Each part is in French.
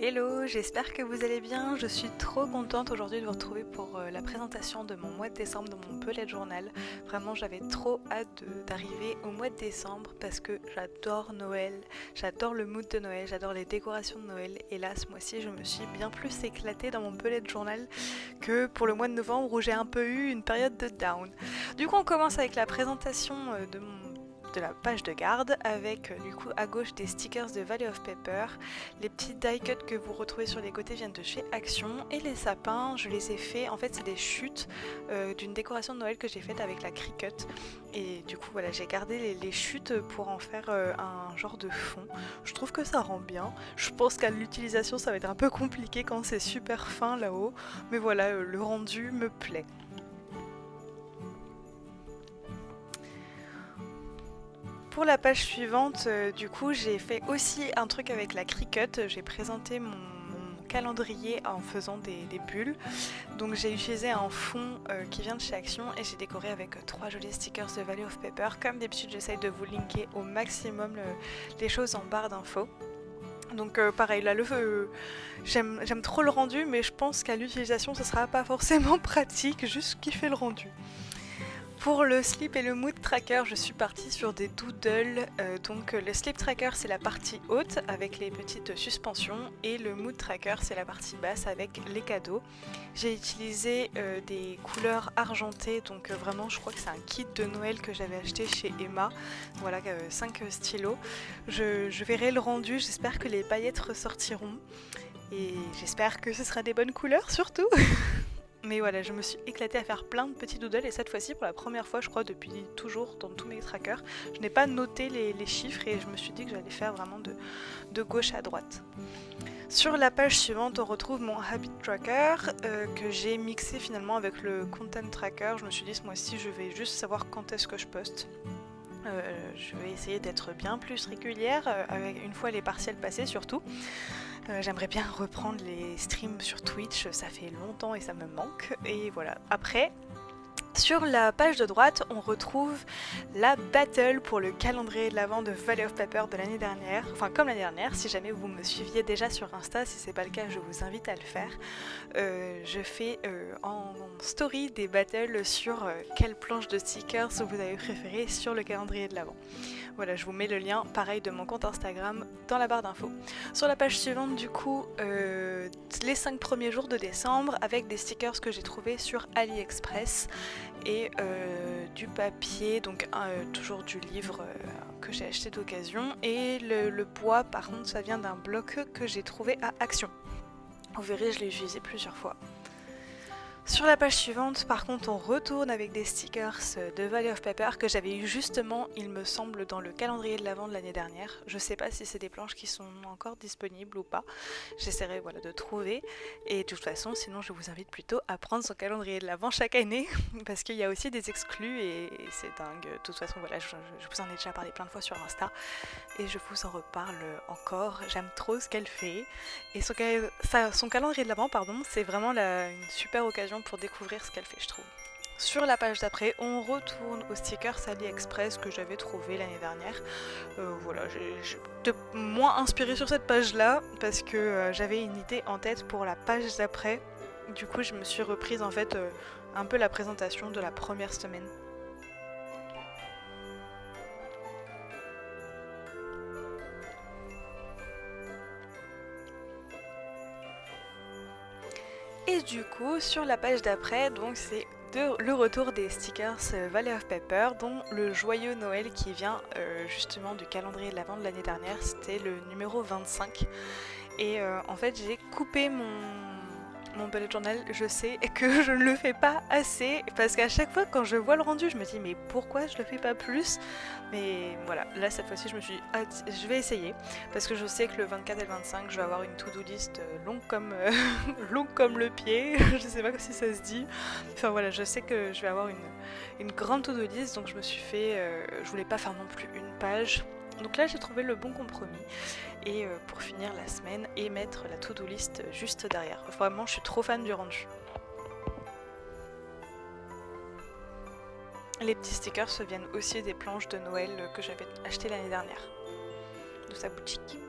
Hello, j'espère que vous allez bien. Je suis trop contente aujourd'hui de vous retrouver pour la présentation de mon mois de décembre dans mon bullet journal. Vraiment, j'avais trop hâte d'arriver au mois de décembre parce que j'adore Noël, j'adore le mood de Noël, j'adore les décorations de Noël. Et là, ce mois-ci, je me suis bien plus éclatée dans mon bullet journal que pour le mois de novembre où j'ai un peu eu une période de down. Du coup, on commence avec la présentation de la page de garde avec du coup à gauche des stickers de Valley of Pepper. Les petits die cuts que vous retrouvez sur les côtés viennent de chez Action et les sapins je les ai fait, en fait c'est des chutes d'une décoration de Noël que j'ai faite avec la Cricut et du coup voilà j'ai gardé les chutes pour en faire un genre de fond. Je trouve que ça rend bien, je pense qu'à l'utilisation ça va être un peu compliqué quand c'est super fin là-haut mais voilà le rendu me plaît. Pour la page suivante, du coup, j'ai fait aussi un truc avec la Cricut. J'ai présenté mon calendrier en faisant des bulles. Donc j'ai utilisé un fond qui vient de chez Action et j'ai décoré avec 3 jolis stickers de Valley of Pepper. Comme d'habitude, j'essaye de vous linker au maximum les choses en barre d'infos. Donc pareil, là j'aime trop le rendu, mais je pense qu'à l'utilisation, ce sera pas forcément pratique, juste kiffer le rendu. Pour le slip et le mood tracker, je suis partie sur des doodles. Donc le slip tracker c'est la partie haute avec les petites suspensions et le mood tracker c'est la partie basse avec les cadeaux. J'ai utilisé des couleurs argentées, donc vraiment je crois que c'est un kit de Noël que j'avais acheté chez Emma. Voilà, 5 stylos. Je verrai le rendu, j'espère que les paillettes ressortiront et j'espère que ce sera des bonnes couleurs surtout. Mais voilà, je me suis éclatée à faire plein de petits doodles et cette fois-ci, pour la première fois, je crois, depuis toujours dans tous mes trackers, je n'ai pas noté les chiffres et je me suis dit que j'allais faire vraiment de gauche à droite. Sur la page suivante, on retrouve mon habit tracker que j'ai mixé finalement avec le content tracker. Je me suis dit ce mois-ci, je vais juste savoir quand est-ce que je poste. Je vais essayer d'être bien plus régulière, une fois les partiels passés surtout. J'aimerais bien reprendre les streams sur Twitch, ça fait longtemps et ça me manque. Et voilà. Après, sur la page de droite, on retrouve la battle pour le calendrier de l'Avent de Valley of Pepper de l'année dernière. Enfin, comme l'année dernière, si jamais vous me suiviez déjà sur Insta, si c'est pas le cas, je vous invite à le faire. Je fais en story des battles sur quelle planche de stickers vous avez préféré sur le calendrier de l'Avent. Voilà, je vous mets le lien, pareil, de mon compte Instagram dans la barre d'infos. Sur la page suivante, du coup, les 5 premiers jours de décembre avec des stickers que j'ai trouvés sur AliExpress et du papier, donc toujours du livre que j'ai acheté d'occasion. Et le bois, par contre, ça vient d'un bloc que j'ai trouvé à Action. Vous verrez, je l'ai utilisé plusieurs fois. Sur la page suivante, par contre, on retourne avec des stickers de Valley of Pepper que j'avais eu justement, il me semble, dans le calendrier de l'Avent de l'année dernière. Je sais pas si c'est des planches qui sont encore disponibles ou pas. J'essaierai voilà, de trouver. Et de toute façon, sinon, je vous invite plutôt à prendre son calendrier de l'Avent chaque année parce qu'il y a aussi des exclus et c'est dingue. De toute façon, voilà, je vous en ai déjà parlé plein de fois sur Insta et je vous en reparle encore. J'aime trop ce qu'elle fait. Et son calendrier de l'Avent, pardon, c'est vraiment une super occasion pour découvrir ce qu'elle fait, je trouve. Sur la page d'après, on retourne aux stickers AliExpress que j'avais trouvé l'année dernière. Voilà, j'ai moins inspirée sur cette page-là parce que j'avais une idée en tête pour la page d'après. Du coup, je me suis reprise en fait un peu la présentation de la première semaine. Et du coup, sur la page d'après, donc c'est le retour des stickers Valley of Pepper, dont le joyeux Noël qui vient justement du calendrier de l'Avent de l'année dernière, c'était le numéro 25. Et en fait, j'ai coupé mon bullet journal, je sais que je ne le fais pas assez parce qu'à chaque fois quand je vois le rendu je me dis mais pourquoi je le fais pas plus, mais voilà, là cette fois-ci je me suis dit je vais essayer parce que je sais que le 24 et le 25 je vais avoir une to-do list longue comme le pied, je sais pas si ça se dit, enfin voilà, je sais que je vais avoir une grande to-do list, donc je me suis fait, je voulais pas faire non plus une page. Donc là j'ai trouvé le bon compromis et pour finir la semaine et mettre la to-do list juste derrière. Vraiment je suis trop fan du rendu. Les petits stickers viennent aussi des planches de Noël que j'avais achetées l'année dernière de sa boutique.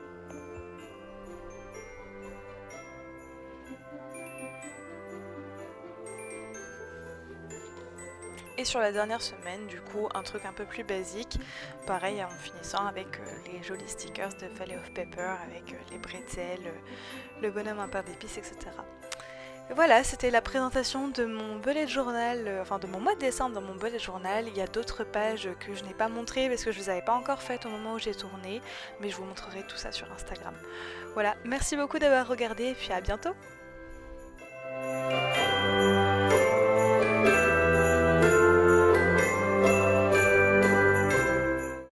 Et sur la dernière semaine, du coup, un truc un peu plus basique, pareil en finissant avec les jolis stickers de Valley of Pepper, avec les bretzels, le bonhomme en pain d'épices, etc. Et voilà, c'était la présentation de mon bullet journal, enfin de mon mois de décembre dans mon bullet journal. Il y a d'autres pages que je n'ai pas montrées parce que je ne les avais pas encore faites au moment où j'ai tourné, mais je vous montrerai tout ça sur Instagram. Voilà, merci beaucoup d'avoir regardé et puis à bientôt!